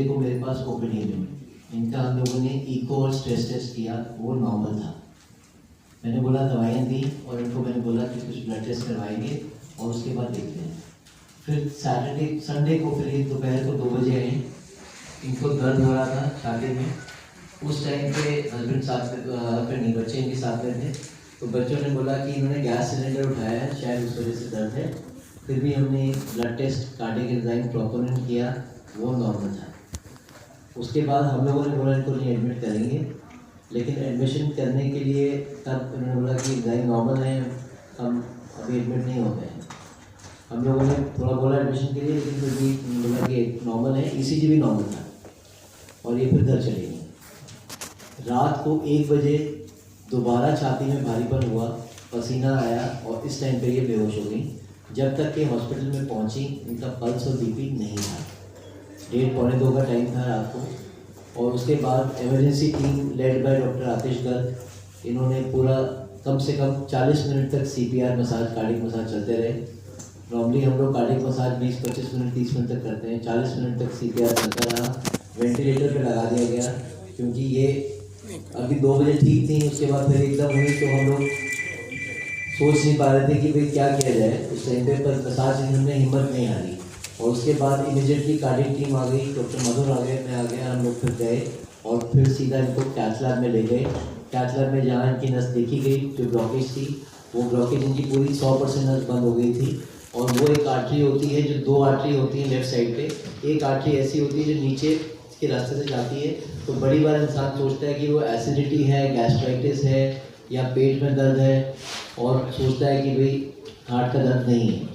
बजे को मेरे पास ओपीडी में इनका हम लोगों ने इको और स्ट्रेस टेस्ट किया, वो नॉर्मल था। मैंने बोला दवाइयाँ दी और इनको मैंने बोला कि कुछ ब्लड टेस्ट करवाएंगे और उसके बाद देखते हैं। फिर संडे को फिर दोपहर को 2 बजे आए, इनको दर्द हो रहा था छाती में। उस टाइम पे हस्बैंड साथ में नहीं, बच्चे इनके साथ में थे। तो बच्चों ने बोला कि इन्होंने गैस सिलेंडर उठाया है, शायद उस वजह से दर्द है। फिर भी हमने blood test cardiac enzyme troponin किया, वो नॉर्मल था। उसके बाद हम लोगों ने बोला इनको नहीं एडमिट करेंगे, लेकिन एडमिशन करने के लिए तब उन्होंने बोला कि एंजाइम नॉर्मल है, हम अभी एडमिट नहीं होते हैं। हम लोगों ने थोड़ा बोला एडमिशन के लिए, लेकिन फिर भी बोला कि नॉर्मल है। ईसीजी भी नॉर्मल था और ये फिर घर चले गए। रात को 1 बजे दोबारा छाती में भारीपन हुआ, पसीना आया और इस टाइम पे ये बेहोश हो गई। जब तक कि हॉस्पिटल में पहुंची इनका पल्स और बीपी नहीं था। 1:30-2 का टाइम था रात को। और उसके बाद emergency team led by doctor Atish Garg, इन्होंने पूरा कम से कम 40 मिनट तक CPR मसाज, कार्डिक मसाज चलते रहे। नॉर्मली हम लोग कार्डिक मसाज 20-25 मिनट 30 मिनट तक करते हैं, 40 मिनट तक CPR चलता रहा। वेंटिलेटर पे लगा दिया गया क्योंकि ये अभी 2 बजे ठीक थी, उसके बाद फिर एकदम हुई तो हम लोग सोच नहीं पा रहे थे कि भाई क्या किया जाए उस टाइम पे, पर मसाज में हिम्मत नहीं हारी। और उसके बाद इमीडिएटली कार्डिक टीम आ गई, डॉक्टर मधुर आ गए, मैं आ गया, हम लोग फिर गए और फिर सीधा इनको कैथ लैब में ले गए। कैथ लैब में जहाँ इनकी नस देखी गई जो ब्लॉकेज थी, वो ब्लॉकेज इनकी पूरी 100% नस बंद हो गई थी। और वो एक आर्टरी होती है, जो 2 आर्टरी होती हैं लेफ्ट साइड पे। एक आर्टरी ऐसी होती है जो नीचे के रास्ते से जाती है। तो बड़ी बार इंसान सोचता है कि वो एसिडिटी है, गैस्ट्राइटिस है या पेट में दर्द है, और सोचता है कि भाई हार्ट का दर्द नहीं है।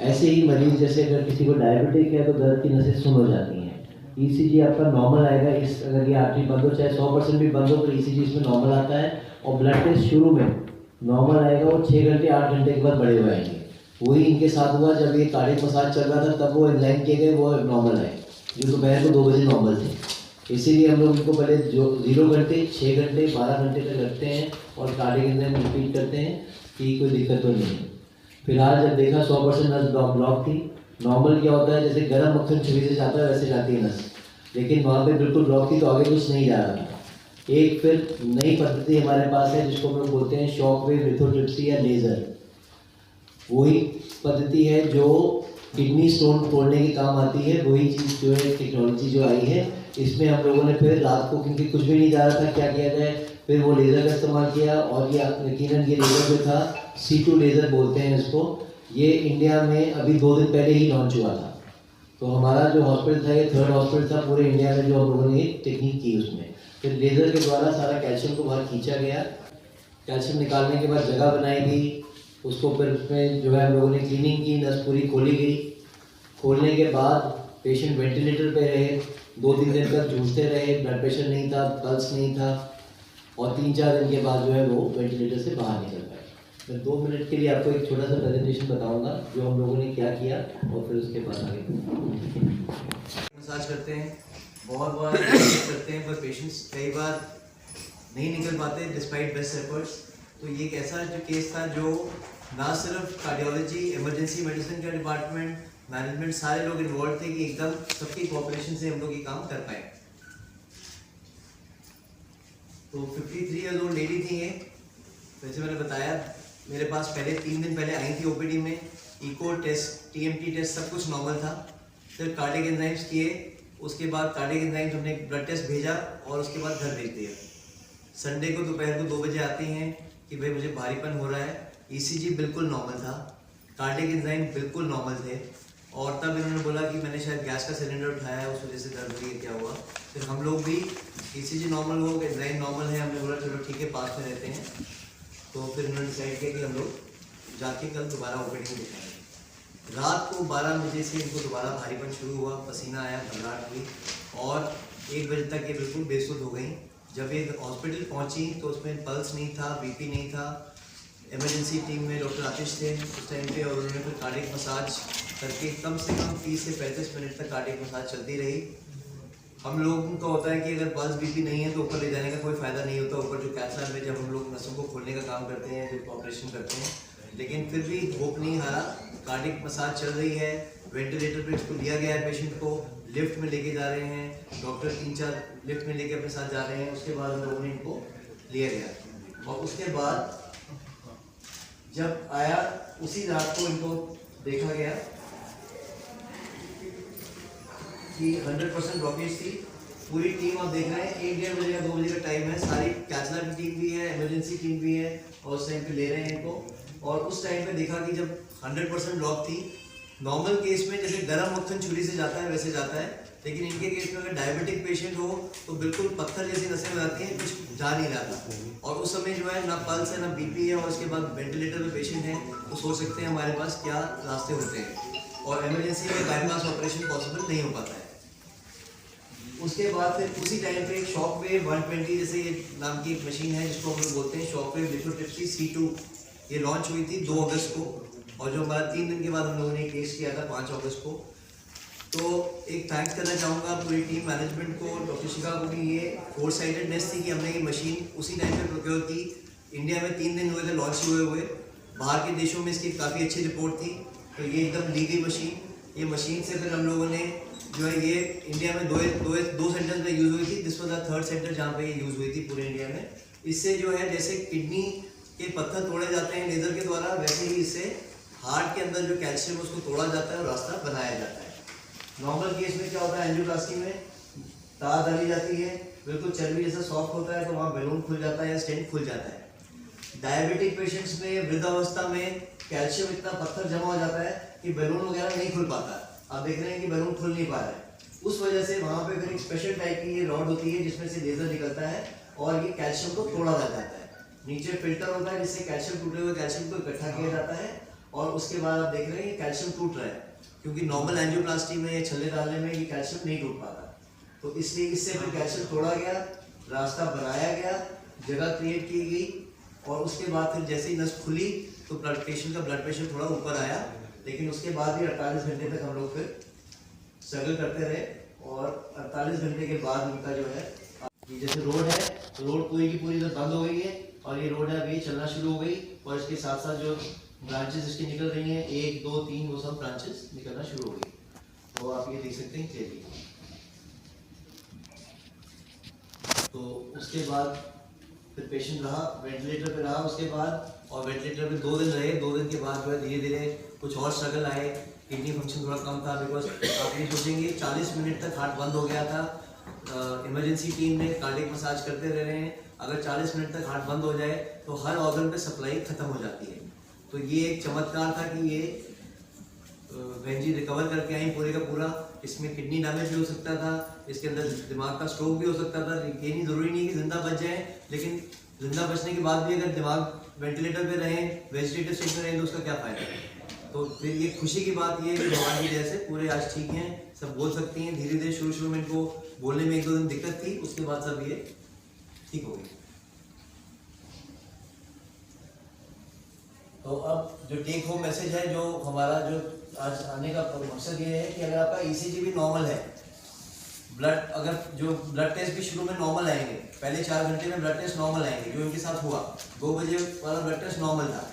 ऐसे ही मरीज जैसे अगर किसी को डायबिटिक है तो दर्द की नसें सुन हो जाती हैं। ईसीजी आपका नॉर्मल आएगा, इस अगर ये आर्टरी बंद हो, चाहे 100% भी बंद हो, तो ईसीजी इसमें नॉर्मल आता है। और ब्लड टेस्ट शुरू में नॉर्मल आएगा, वो 6 घंटे 8 घंटे के बाद बड़े हुए आएंगे। वही इनके साथ हुआ जब ये कार्डियक मसाज चल रहा था, तब वो एंजाइम किए गए, वो नॉर्मल आए, जो दोपहर को 2 बजे नॉर्मल थे। इसीलिए हम लोग इनको पहले जो 0 घंटे 6 घंटे 12 घंटे तक रखते हैं और कार्डियक एंजाइम रिपीट करते हैं कि कोई दिक्कत तो नहीं है। फिलहाल जब देखा 100% नस ब्लॉक थी। नॉर्मल क्या होता है, जैसे गर्म मक्खन छुरी से जाता है वैसे जाती है नस, लेकिन वहाँ पे बिल्कुल ब्लॉक थी तो आगे कुछ नहीं जा रहा था। एक फिर नई पद्धति हमारे पास है जिसको हम लोग बोलते हैं शॉक वेव लिथोट्रिप्सी या लेज़र। वही पद्धति है जो किडनी स्टोन तोड़ने के काम आती है। वही चीज़ जो है, टेक्नोलॉजी जो आई है, इसमें हम लोगों ने फिर रात को, क्योंकि कुछ भी नहीं जा रहा था, क्या किया जाए, फिर वो लेज़र का इस्तेमाल किया। और ये यकीनन ये लेज़र जो था, C2 लेज़र बोलते हैं इसको, ये इंडिया में अभी 2 दिन पहले ही लॉन्च हुआ था। तो हमारा जो हॉस्पिटल था, ये 3rd हॉस्पिटल था पूरे इंडिया में जो हम लोगों ने टेक्निक की उसमें। फिर लेज़र के द्वारा सारा कैल्शियम को बाहर खींचा गया। कैल्शियम निकालने के बाद जगह बनाई गई, उसको फिर उसमें जो है हम लोगों ने क्लीनिंग की, नस पूरी खोली गई। खोलने के बाद पेशेंट वेंटिलेटर पे रहे, 2-3 दिन तक जूझते रहे, ब्लड प्रेशर नहीं था, पल्स नहीं था, और 3-4 दिन के बाद जो है वो वेंटिलेटर से बाहर निकल पाए। मैं 2 मिनट के लिए आपको एक छोटा सा प्रेजेंटेशन बताऊंगा जो हम लोगों ने क्या किया, और फिर उसके बाद आगे मसाज करते हैं, बहुत बार करते हैं, पर पेशेंट्स कई बार नहीं निकल पाते डिस्पाइट बेस्ट एफर्ट्स। तो ये एक ऐसा जो केस था जो ना सिर्फ कार्डियोलॉजी, इमरजेंसी मेडिसिन का डिपार्टमेंट, मैनेजमेंट, सारे लोग इन्वॉल्व थे कि एकदम सबकी कोऑपरेशन से हम लोग ये काम कर पाए। तो 53 ईयर ओल्ड लेडी थी ये। जैसे मैंने बताया, मेरे पास पहले 3 दिन पहले आई थी ओपीडी में। इको टेस्ट, TMT टेस्ट सब कुछ नॉर्मल था। फिर कार्डियक एंजाइम्स किए, उसके बाद कार्डियक एंजाइम्स हमने ब्लड टेस्ट भेजा और उसके बाद घर भेज दिया। संडे को दोपहर को 2 बजे आती हैं कि भाई मुझे भारीपन हो रहा है। ECG बिल्कुल नॉर्मल था, कार्डियक एंजाइम बिल्कुल नॉर्मल थे। और तब इन्होंने बोला कि मैंने शायद गैस का सिलेंडर उठाया है, उस वजह से दर्द हुई है, क्या हुआ। फिर हम लोग भी ECG नॉर्मल हो, एंजाइम नॉर्मल है, हमने बोला चलो ठीक है, पास में रहते हैं। तो फिर उन्होंने डिसाइड किया कि हम लोग जाके कल दोबारा ओपीडी में दिखाएंगे। रात को 12 बजे से इनको दोबारा भारीपन शुरू हुआ, पसीना आया, घबराहट हुई, और 1 बजे तक ये बिल्कुल बेसुध हो गई। जब ये हॉस्पिटल पहुंची तो उसमें पल्स नहीं था, बीपी नहीं था। इमरजेंसी टीम में डॉक्टर आतिश थे उस टाइम पे, और उन्होंने फिर कार्डियक मसाज करके कम से कम 30 से 35 मिनट तक कार्डियक मसाज चलती रही। हम लोगों को होता है कि अगर पल्स बीपी नहीं है तो ऊपर ले जाने का कोई फ़ायदा नहीं होता। ऊपर जो कैथ लैब में जब हम लोग नसों को खोलने का काम करते हैं, जो ऑपरेशन करते हैं, लेकिन फिर भी होप नहीं हारा। कार्डियक मसाज चल रही है, वेंटिलेटर पे इसको लिया गया है पेशेंट को, लिफ्ट में लेके जा रहे हैं, डॉक्टर 3-4 लिफ्ट में लेके अपने साथ जा रहे हैं। उसके बाद हम लोगों ने इनको लिया गया और उसके बाद जब आया उसी रात को इनको देखा गया कि 100% ब्लॉकेज थी। पूरी टीम आप देख रहे हैं 1-1:30 बजे का 2 बजे का टाइम है, सारी कैथला की टीम भी है, इमरजेंसी टीम भी है और उस टाइम पे ले रहे हैं इनको। और उस टाइम पे देखा कि जब 100% ब्लॉक थी, नॉर्मल केस में जैसे गर्म मक्खन छुरी से जाता है वैसे जाता है, लेकिन इनके केस में अगर डायबिटिक पेशेंट हो तो बिल्कुल पत्थर जैसी नसें हो जाती हैं, कुछ जा नहीं रहा था। और उस समय जो है ना पल्स है ना बीपी है और उसके बाद वेंटिलेटर पे पेशेंट है, तो सोच सकते हैं हमारे पास क्या रास्ते होते हैं और इमरजेंसी में बाईपास ऑपरेशन पॉसिबल नहीं हो पाता है। उसके बाद फिर उसी टाइम पे एक शॉक वेव 120 जैसे ये नाम की एक मशीन है जिसको हम लोग बोलते हैं शॉक वेव लिथोट्रिप्सी C2, ये लॉन्च हुई थी 2 अगस्त को और जो हमारा 3 दिन के बाद हम लोगों ने केस किया था 5 अगस्त को। तो एक थैंक्स करना चाहूँगा पूरी टीम मैनेजमेंट को, डॉक्टर शिखा को कि ये 4 साइडेडनेस थी कि हमने ये मशीन उसी टाइम पे प्रोक्योर की। इंडिया में 3 दिन हुए थे लॉन्च हुए, बाहर के देशों में इसकी काफ़ी अच्छी रिपोर्ट थी, तो ये एकदम ली गई मशीन। ये मशीन से फिर हम लोगों ने जो है ये इंडिया में दो सेंटर्स में यूज़ हुई थी, this was the 3rd centre जहाँ पे ये यूज़ हुई थी पूरे इंडिया में। इससे जो है जैसे किडनी के पत्थर तोड़े जाते हैं लेज़र के द्वारा, वैसे ही इससे हार्ट के अंदर जो कैल्शियम है उसको तोड़ा जाता है और रास्ता बनाया जाता है। नॉर्मल केस में क्या होता है, एंजियोप्लास्टी में तार डाली जाती है, बिल्कुल चर्बी जैसा सॉफ्ट होता है तो वहाँ बैलून खुल जाता है या स्टेंट खुल जाता है। डायबिटिक पेशेंट्स में वृद्धावस्था में कैल्शियम इतना पत्थर जमा हो जाता है कि बैलून वगैरह नहीं खुल पाता। आप देख रहे हैं कि बैलून खुल नहीं पा रहा है, उस वजह से वहाँ पे फिर एक स्पेशल टाइप की ये रॉड होती है जिसमें से लेजर निकलता है और ये कैल्शियम को तोड़ा जाता है। नीचे फिल्टर होता है जिससे कैल्शियम टूटे हुए कैल्शियम को इकट्ठा किया जाता है और उसके बाद आप देख रहे हैं कि कैल्शियम टूट रहा है, क्योंकि नॉर्मल एंजियोप्लास्टी में या छल्ले डालने में ये कैल्शियम नहीं टूट पाता। तो इसलिए इससे फिर कैल्शियम तोड़ा गया, रास्ता बनाया गया, जगह क्रिएट की गई और उसके बाद फिर जैसे ही नस खुली तो पेशेंट का ब्लड प्रेशर थोड़ा ऊपर आया, लेकिन उसके बाद भी 48 घंटे तक हम लोग फिर स्ट्रगल करते रहे और 48 घंटे के बाद उनका जो है ये जैसे रोड है तो रोड पूरी की पूरी बंद हो गई है और ये रोड है अभी चलना शुरू हो गई और इसके साथ साथ जो ब्रांचेस इसकी निकल रही हैं 1, 2, 3 वो सब ब्रांचेस निकलना शुरू हो गई। तो आप ये देख सकते हैं क्लियरली। तो उसके बाद फिर पेशेंट रहा वेंटिलेटर पे रहा उसके बाद, और वेंटिलेटर पे 2 दिन रहे। 2 दिन के बाद जो है धीरे धीरे कुछ और स्ट्रगल आए, किडनी फंक्शन थोड़ा कम था, बिकॉज आप ये सोचेंगे 40 मिनट तक हार्ट बंद हो गया था। इमरजेंसी टीम ने कार्डियक मसाज करते रहे हैं, अगर 40 मिनट तक हार्ट बंद हो जाए तो हर ऑर्गन पे सप्लाई खत्म हो जाती है। तो ये एक चमत्कार था कि ये वेंजी रिकवर करके आई पूरे का पूरा। इसमें किडनी डैमेज भी हो सकता था, इसके अंदर दिमाग का स्ट्रोक भी हो सकता था। ये नहीं ज़रूरी नहीं कि जिंदा बच जाए, लेकिन जिंदा बचने के बाद भी अगर दिमाग वेंटिलेटर पे रहे, वेजिटेटिव स्टेट में रहे तो उसका क्या फ़ायदा है। तो फिर ये खुशी की बात ये है कि भगवान की वजह से पूरे आज ठीक हैं, सब बोल सकती हैं। धीरे धीरे शुरू में इनको बोलने में 1-2 दिन दिक्कत थी, उसके बाद सब ये ठीक हो गई। तो अब जो टेक होम मैसेज है, जो हमारा जो आज आने का मकसद ये है कि अगर आपका ECG भी नॉर्मल है, ब्लड अगर जो ब्लड टेस्ट भी शुरू में नॉर्मल आएंगे, पहले 4 घंटे में ब्लड टेस्ट नॉर्मल आएंगे, जो इनके साथ हुआ 2 बजे वाला ब्लड टेस्ट नॉर्मल था।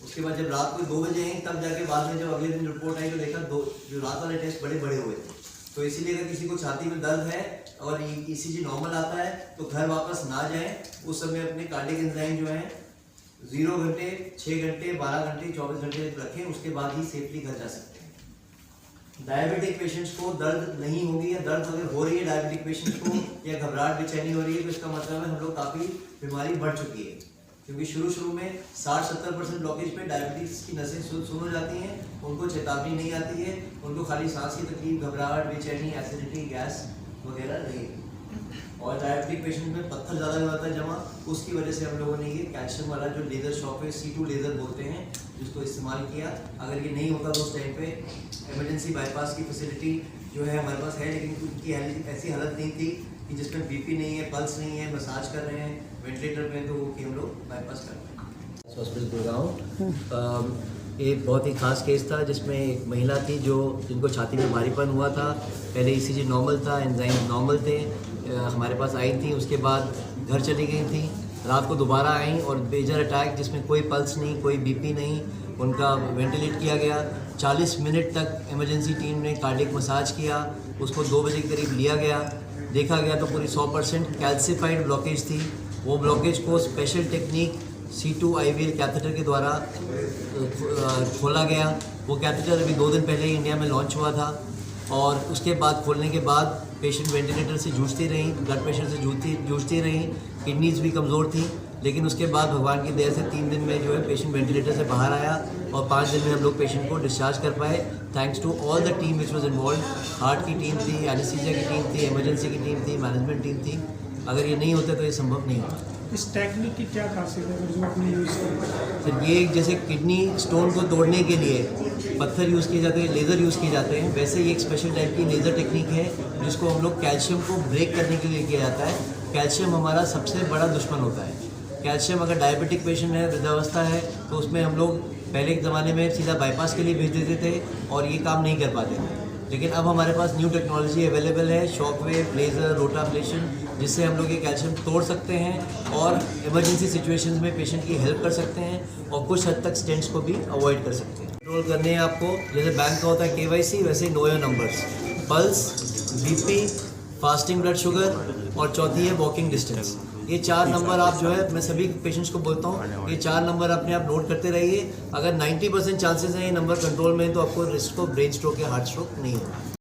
उसके बाद जब रात को 2 बजे आई तब जाके बाद में जब अगले दिन रिपोर्ट आई तो देखा जो रात वाले टेस्ट बड़े बड़े हुए थे। तो इसीलिए अगर किसी को छाती में दर्द है और ECG नॉर्मल आता है तो घर वापस ना जाए, उस समय अपने कार्डियक एंजाइम जो है 0 घंटे, 6 घंटे, 12 घंटे, 24 घंटे तक रखें, उसके बाद ही सेफली घर जा सकते हैं। डायबिटिक पेशेंट्स को दर्द नहीं होगी, या दर्द अगर हो रही है डायबिटिक पेशेंट्स को या घबराहट बेचैनी हो रही है तो इसका मतलब है हम लोग काफ़ी बीमारी बढ़ चुकी है, क्योंकि शुरू में 60-70% ब्लॉकेज पे डायबिटीज की नसें सुन हो जाती हैं, उनको चेतावनी नहीं आती है, उनको खाली सांस की तकलीफ, घबराहट, बेचैनी, एसिडिटी, गैस वगैरह नहीं। और डायबिटिक पेशेंट में पत्थर ज़्यादा हो जाता है जमा, उसकी वजह से हम लोगों ने ये कैल्शियम वाला जो लेज़र शॉक है C2 लेज़र बोलते हैं, जिसको इस्तेमाल किया। अगर ये नहीं होता तो उस टाइम पे इमरजेंसी बाईपास की फैसिलिटी जो है हमारे पास है, लेकिन उनकी ऐसी हालत नहीं थी कि जिसमें BP नहीं है, पल्स नहीं है, मसाज कर रहे हैं, वेंटिलेटर पे, तो कि हम लोग बाईपास कर रहे हैं। हॉस्पिटल गुड़गांव एक बहुत ही खास केस था जिसमें एक महिला थी जिनको छाती में भारीपन हुआ था। पहले ECG नॉर्मल था, एंजाइम नॉर्मल थे, हमारे पास आई थी, उसके बाद घर चली गई थी रात को दोबारा आई और मेजर अटैक जिसमें कोई पल्स नहीं, कोई बीपी नहीं, उनका वेंटिलेट किया गया। 40 मिनट तक इमरजेंसी टीम ने कार्डियक मसाज किया, उसको 2 बजे के करीब लिया गया। देखा गया तो पूरी 100% कैल्सिफाइड ब्लॉकेज थी। वो ब्लॉकेज को special technique C2 IVL catheter के द्वारा खोला गया। वो कैथेटर अभी 2 दिन पहले ही इंडिया में लॉन्च हुआ था और उसके बाद खोलने के बाद पेशेंट वेंटिलेटर से जूझती रहीं, ब्लड प्रेशर से जूझती रहीं, किडनीज़ भी कमज़ोर थी। लेकिन उसके बाद भगवान की दया से 3 दिन में जो है पेशेंट वेंटिलेटर से बाहर आया और 5 दिन में हम लोग पेशेंट को डिस्चार्ज कर पाए, thanks to all the team which was involved. Heart की टीम थी, एनेस्थीसिया की टीम थी, इमरजेंसी की टीम थी, मैनेजमेंट टीम थी। अगर ये नहीं होता तो ये संभव नहीं होता। इस टेक्निक की क्या खासियत है जो आपने यूज़ किया? सर ये जैसे किडनी स्टोन को तोड़ने के लिए पत्थर यूज़ किए जाते हैं, लेज़र यूज़ किए जाते हैं, वैसे ही एक स्पेशल टाइप की लेज़र टेक्निक है जिसको हम लोग कैल्शियम को ब्रेक करने के लिए किया जाता है। कैल्शियम हमारा सबसे बड़ा दुश्मन होता है। कैल्शियम अगर डायबिटिक पेशेंट है, वृद्धावस्था है, तो उसमें हम लोग पहले के ज़माने में सीधा बाईपास के लिए भेज देते थे और ये काम नहीं कर पाते थे। लेकिन अब हमारे पास न्यू टेक्नोलॉजी अवेलेबल है, शॉकवेव, लेज़र, रोटाफ्लेशन, जिससे हम लोग ये कैल्शियम तोड़ सकते हैं और इमरजेंसी सिचुएशंस में पेशेंट की हेल्प कर सकते हैं और कुछ हद तक स्टेंट्स को भी अवॉइड कर सकते हैं। कंट्रोल करने हैं आपको, जैसे बैंक का होता है KYC, वैसे know your numbers, pulse, BP, fasting blood sugar और चौथी है वॉकिंग डिस्टेंस। ये 4 नंबर आप जो है, मैं सभी पेशेंट्स को बोलता हूँ, ये 4 नंबर अपने आप नोट करते रहिए। अगर 90% चांसेस हैं ये नंबर कंट्रोल में, तो आपको रिस्क ऑफ ब्रेन स्ट्रोक या हार्ट स्ट्रोक नहीं होगा।